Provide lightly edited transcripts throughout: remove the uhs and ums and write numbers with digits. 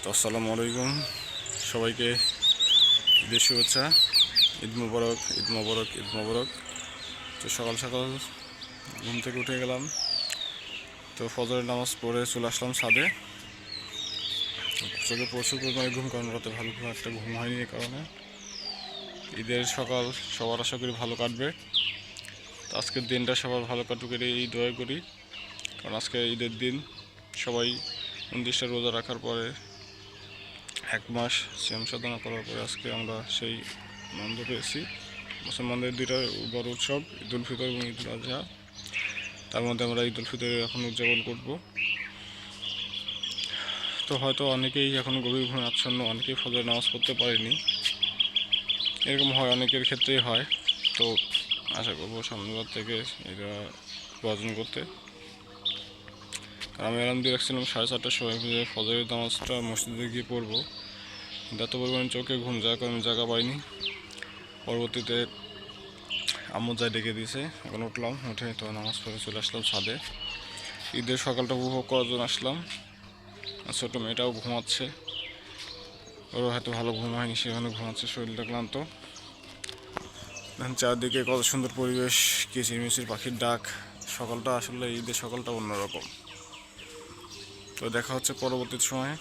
তো আসসালামু আলাইকুম সবাইকে, ঈদের শুভেচ্ছা। ঈদ মুবারক, ঈদ মুবারক, ঈদ মুবারক। তো সকাল সকাল ঘুম থেকে উঠে গেলাম, তো ফজরের নামাজ পড়ে চলে আসলাম ছাদে। চোখে প্রচুর পরিমাণে ঘুম, কারণ রাতে ভালো একটা ঘুম হয়নি। এই কারণে ঈদের সকাল সবার আশা করি ভালো কাটবে। তো আজকের দিনটা সবার ভালো কাটুক এই দোয়া করি, কারণ আজকে ঈদের দিন। সবাই 29টা রোজা রাখার পরে 1 মাস সিয়াম সাধনা করার পরে আজকে আমরা সেই আনন্দ পেয়েছি। মুসলমানদের দুইটা বড় উৎসব, ঈদ উল ফিতর এবং ঈদ উল আজহা। তার মধ্যে আমরা ঈদ উল ফিতর এখন উদযাপন করব। তো হয়তো অনেকেই এখন গভীর ঘুমে আচ্ছন্ন, অনেকেই ফজর নামাজ পড়তে পারেনি। এরকম হয়, অনেকের ক্ষেত্রেই হয়। তো আশা করবো সামনের থেকে এটা বর্জন করতে। আমি অ্যালার্ম দিয়ে রাখছিলাম 4:30টার সময় ফজরের নামাজটা মসজিদে গিয়ে পড়বো। এত পরিমাণে চোখে ঘুম, যার কারণে জায়গা পাইনি। পরবর্তীতে আম্মু যা ডেকে দিয়েছে, এখন উঠলাম, উঠে তো নামাজ পড়ে চলে আসলাম ছাদে। ঈদের সকালটা উপভোগ করার জন্য আসলাম। ছোটো মেয়েটাও ঘুমাচ্ছে, ওরও হয়তো ভালো ঘুম হয়নি, সেখানে ঘুমাচ্ছে, শরীরটা ক্লান্ত। চারদিকে কত সুন্দর পরিবেশ, কিচিরমিচির পাখির ডাক। সকালটা আসলে ঈদের সকালটা অন্যরকম। তো দেখা হচ্ছে পরবর্তী সময়ে।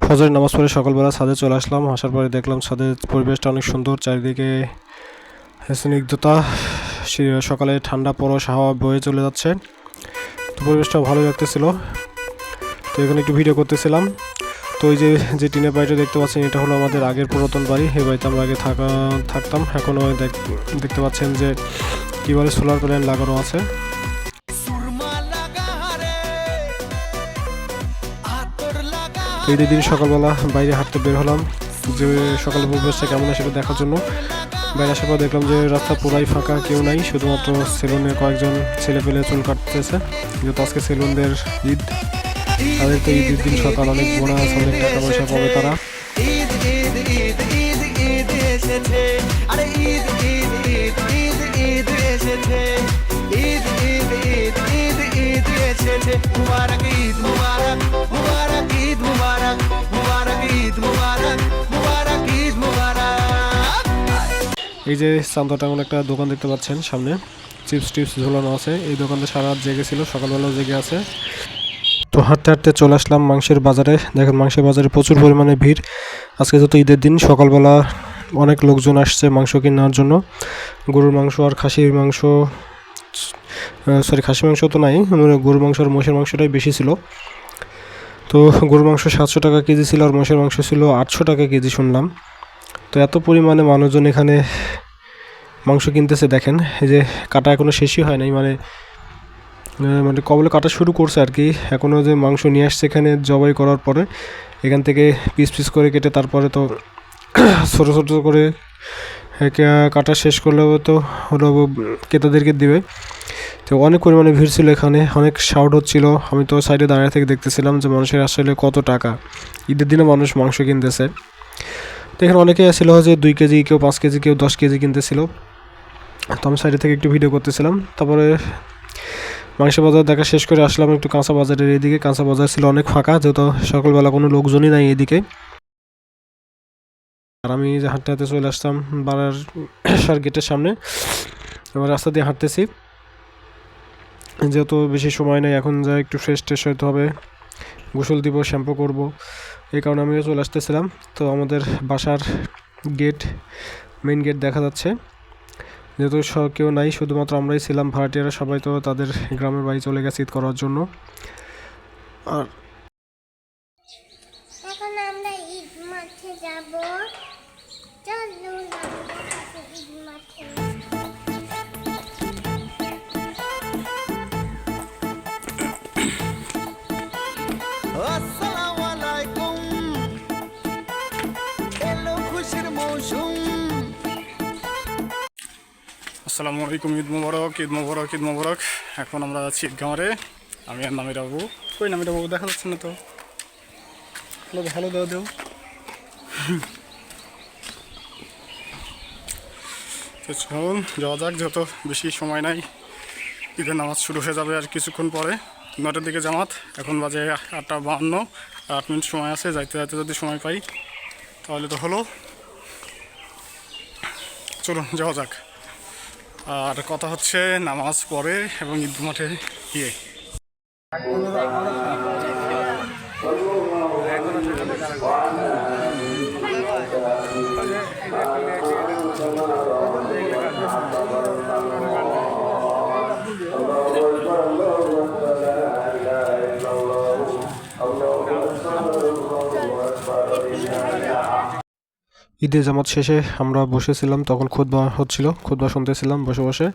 ফজরের নামাজ পড়ে সকালবেলা ছাদে চলে আসলাম। আসার পরে দেখলাম ছাদের পরিবেশটা অনেক সুন্দর, চারিদিকে স্নিগ্ধতা, সকালে ঠান্ডা পরশ হাওয়া বয়ে চলে যাচ্ছে। তো পরিবেশটা ভালো লাগতেছিল। তো এখানে একটু ভিডিও করতেছিলাম। তো ওই যে টিনের বাড়িটা দেখতে পাচ্ছেন, এটা হলো আমাদের আগের পুরাতন বাড়ি। এই বাড়িতে আমরা আগে থাকতাম। এখনও দেখতে পাচ্ছেন যে কী বলে, সোলার প্যানেল লাগানো আছে। ঈদের দিন সকালবেলা বাইরে হাঁটতে বের হলাম, যে সকালের পরিবেশটা কেমন সেটা দেখার জন্য। বাইরে আসার পর দেখলাম যে রাস্তা পুরাই ফাঁকা, কেউ নাই, শুধুমাত্র সেলুনে কয়েকজন ছেলে পেলে চুল কাটতেছে। যেহেতু আজকে সেলুনদের ঈদ, তাদের তো ঈদের দিন সকাল অনেক বোনাস, অনেক টাকা পয়সা পাবে তারা। মুবারক ঈদ, মুবারক মুবারক ঈদ, মুবারক মুবারক ঈদ, মুবারক মুবারক ঈদ, মুবারক। এই যে চান্দা এমন একটা দোকান দেখতে পাচ্ছেন সামনে, চিপস ঝোলানো আছে। এই দোকানটা সারা রাত জেগেছিল, সকালবেলাও জেগে আছে। তো হাঁটতে হাঁটতে চলে আসলাম মাংসের বাজারে। দেখেন মাংসের বাজারে প্রচুর পরিমাণে ভিড়। আজকে যেহেতু ঈদের দিন, সকালবেলা অনেক লোকজন আসছে মাংস কেনার জন্য। গরুর মাংস আর খাসির মাংস, খাসি মাংস তো নাই, গরুর মাংস আর মোষের মাংসটাই বেশি ছিল। তো গরুর মাংস 700 টাকা কেজি ছিল, আর মোষের মাংস ছিল 800 টাকা কেজি শুনলাম। তো এত পরিমাণে মানুষজন এখানে মাংস কিনতেছে। দেখেন এই যে কাটা এখনও শেষই হয় নাই, মানে কবলে কাটা শুরু করছে আর কি। এখনও যে মাংস নিয়ে আসছে এখানে জবাই করার পরে, এখান থেকে পিস করে কেটে তারপরে তো ছোটো ছোটো করে কাটা শেষ করলেও তো হলো ক্রেতাদেরকে দিবে। তো অনেক পরিমাণে ভিড় ছিল এখানে, অনেক শাউট হচ্ছিল। আমি তো সাইডে দাঁড়িয়ে থেকে দেখতেছিলাম যে মানুষের আসলে কত টাকা, ঈদের দিনে মানুষ মাংস কিনতেছে। তো এখানে অনেকেই আসছিল যে 2 কেজি, কেউ 5 কেজি, কেউ 10 কেজি কিনতেছিল। তো আমি সাইডে থেকে একটু ভিডিও করতেছিলাম। তারপরে মাংস বাজার দেখা শেষ করে আসলাম একটু কাঁচা বাজারের এদিকে। কাঁচা বাজার ছিল অনেক ফাঁকা, যেহেতু সকালবেলা কোনো লোকজনই নাই এদিকে। আর আমি যে হাঁটতে হাঁটতে চলে আসতাম বারার গেটের সামনে। এবার রাস্তা দিয়ে হাঁটতেছি, যেহেতু বেশি সময় নেই, এখন যা একটু ফ্রেশ হতে হবে, গোসল দিব, শ্যাম্পু করব, এই কারণে আমিও চলে আসতেছিলাম। তো আমাদের বাসার গেট, মেইন গেট দেখা যাচ্ছে। যেহেতু কেউ নাই, শুধুমাত্র আমরাই ছিলাম, ভাড়াটিয়ারা সবাই তো তাদের গ্রামের বাড়ি চলে গেছে ঈদ করার জন্য। আর এখন আমরা ঈদ মাঠে যাব, চলুন ঈদ মাঠে। আসসালামু আলাইকুম, এলো খুশির মৌসুম। আসসালামু আলাইকুম, ঈদ মুবারক, ঈদ মুবারক, ঈদ মুবারক। এখন আমরা আছি ঈদগাঁওয়ে। আমি আর নামিরা বাবু। কই নামিরা বাবু দেখা যাচ্ছে না তো? হ্যালো দাও। তো চলুন যাওয়া যাক, যেহেতু বেশি সময় নাই, ঈদের নামাজ শুরু হয়ে যাবে আর কিছুক্ষণ পরে। 9টার দিকে জামাত, এখন বাজে 8:52, 8 মিনিট সময় আছে। যাইতে যাইতে যদি সময় পাই তাহলে তো হলো। চলুন যাওয়া যাক। আর কথা হচ্ছে নামাজ পড়ে এবং ঈদ মাঠে গিয়ে। ঈদের জামাত শেষে আমরা বসেছিলাম, তখন খুতবা হচ্ছিল, খুতবা শুনতেছিলাম বসে বসে।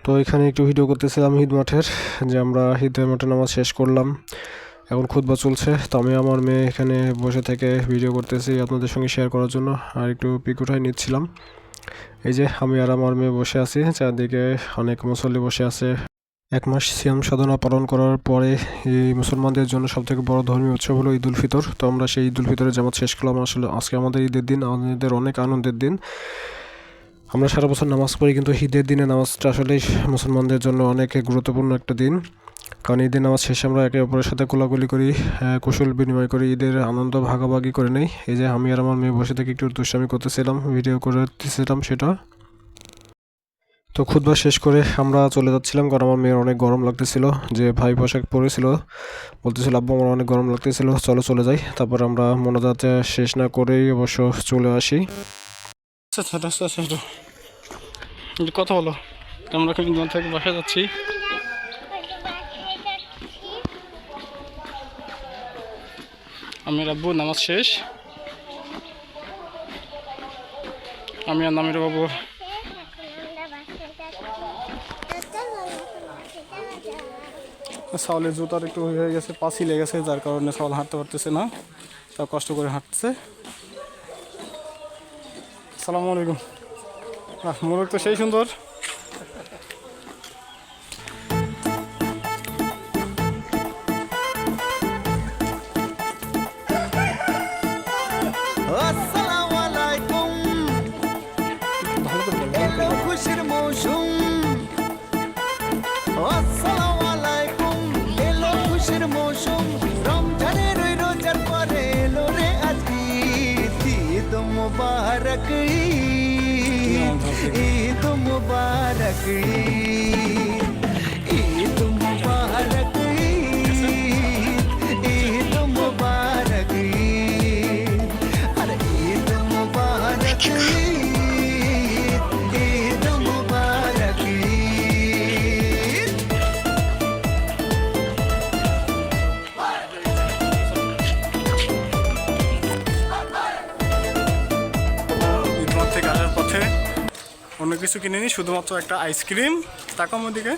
তো এখানে একটু ভিডিও করতেছিলাম ঈদ মাঠের, যে আমরা ঈদের মাঠে নামাজ শেষ করলাম, এখন খুতবা চলছে। তো আমি আমার মেয়ে এখানে বসে থেকে ভিডিও করতেছি আপনাদের সঙ্গে শেয়ার করার জন্য, আর একটু পিক উঠাই নিচ্ছিলাম। এই যে আমি আর আমার মেয়ে বসে আছি, চারদিকে অনেক মুসল্লি বসে আছে। 1 মাস সিয়াম সাধনা পালন করার পরে এই মুসলমানদের জন্য সবথেকে বড় ধর্মীয় উৎসব হলো ঈদ উল ফিতর। তো আমরা সেই ঈদ উল ফিতরের জামাত শেষ করলাম। আসলে আজকে আমাদের ঈদের দিন, আমাদের অনেক আনন্দের দিন। আমরা সারা বছর নামাজ পড়ি, কিন্তু ঈদের দিনে নামাজটা আসলে মুসলমানদের জন্য অনেক গুরুত্বপূর্ণ একটা দিন। কারণ ঈদের নামাজ শেষে আমরা একে অপরের সাথে কোলাকুলি করি, কুশল বিনিময় করি, ঈদের আনন্দ ভাগাভাগি করে নেই। এই যে আমি আর আমার মেয়ে বসে থেকে একটু দুষ্টামি করতেছিলাম, ভিডিও করতেছিলাম সেটা। তো খুতবা শেষ করে আমরা চলে যাচ্ছিলাম, কারণ আমার মেয়ের অনেক গরম লাগতেছিল, যে ভাই পোশাক পরেছিল, বলতেছিল আব্বু আমার অনেক গরম লাগতেছিল, চলো চলে যাই। তারপর আমরা মোনাজাত শেষ না করেই অবশ্য চলে আসি। কথা বলো, আমরা এখন ঈদ মাঠ থেকে বাসায় যাচ্ছি। আমি আব্বু নামাজ শেষ, আমি আর নামির বাবু সাওলের জুতার একটু হয়ে গেছে, পাছি লেগে গেছে, যার কারণে সাওল হাঁটতে পারতেছে না, তা কষ্ট করে হাঁটছে। আসসালামু আলাইকুম। মোরগ তো সেই সুন্দর। আসসালামু আলাইকুম এলো খুশির মৌসুম আসসালামু আলাইকুম এলো খুশির মৌসুম রমজানের ওই রোজার পরে এলো রে আজ ঈদ মুবারক ঈদ মুবারক ঈদ মুবারক ঈদ মুবারক আরে ঈদ মুবারক ঈদ মুবারক ঈদ মাঠ থেকে আসার পথে অন্য কিছু কিনে নিই, শুধুমাত্র একটা আইসক্রিম। তাকাম ওদিকে,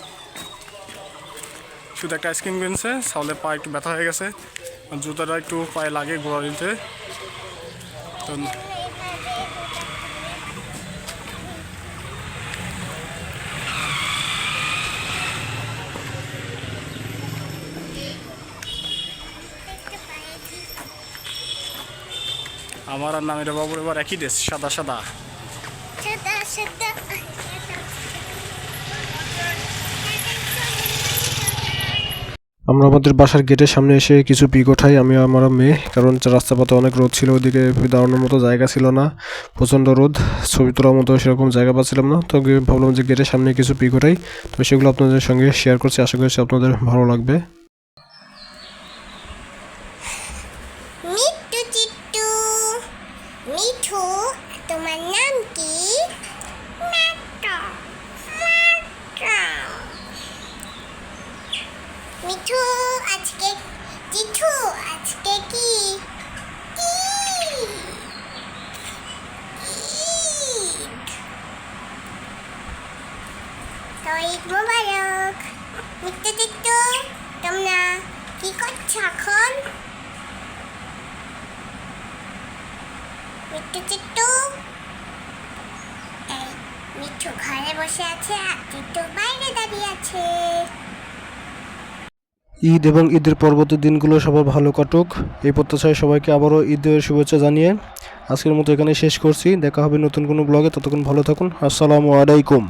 শুধু একটা আইসক্রিম কিনছে। সাউলের পা একটু ব্যথা হয়ে গেছে, জুতাটা একটু পায়ে লাগে গোড়া দিতে। তো আমার আর নামের বাবুর এবার একই ড্রেস, সাদা সাদা। সাদা সাদা আমরা আমাদের বাসার গেটের সামনে এসে কিছু পিক ওঠাই আমি আমার মেয়ে, কারণ রাস্তা পথে অনেক রোদ ছিল, ওইদিকে দাঁড়ানোর মতো জায়গা ছিল না, প্রচণ্ড রোদ, ছবি তোলার মতো সেরকম জায়গা পাচ্ছিলাম না। তো ভাবলাম যে গেটের সামনে কিছু পিক ওঠাই, তো সেগুলো আপনাদের সঙ্গে শেয়ার করছি, আশা করছি আপনাদের ভালো লাগবে। মিট্টু চিট্টু মিঠু, তোমার নাম কি? মাট্টা মাট্টা। মিঠু আজকে, চিঠু আজকে কি? ঈদ। তো ঈদ মোবারক। মিট্টু চিট্টু, তোমরা কি করছো এখন? মিট্টু চিট্টু, এই মিঠু ঘরে বসে আছে আর চিট্টু বাইরে দাঁড়িয়ে আছে। ঈদ এবং ঈদের পরবর্তী দিনগুলো সবার ভালো কাটুক এই প্রত্যাশায় সবাইকে আবারও ঈদের শুভেচ্ছা জানিয়ে আজকের মতো এখানে শেষ করছি। দেখা হবে নতুন কোনো ব্লগে, ততক্ষণ ভালো থাকুন। আসসালামু আলাইকুম।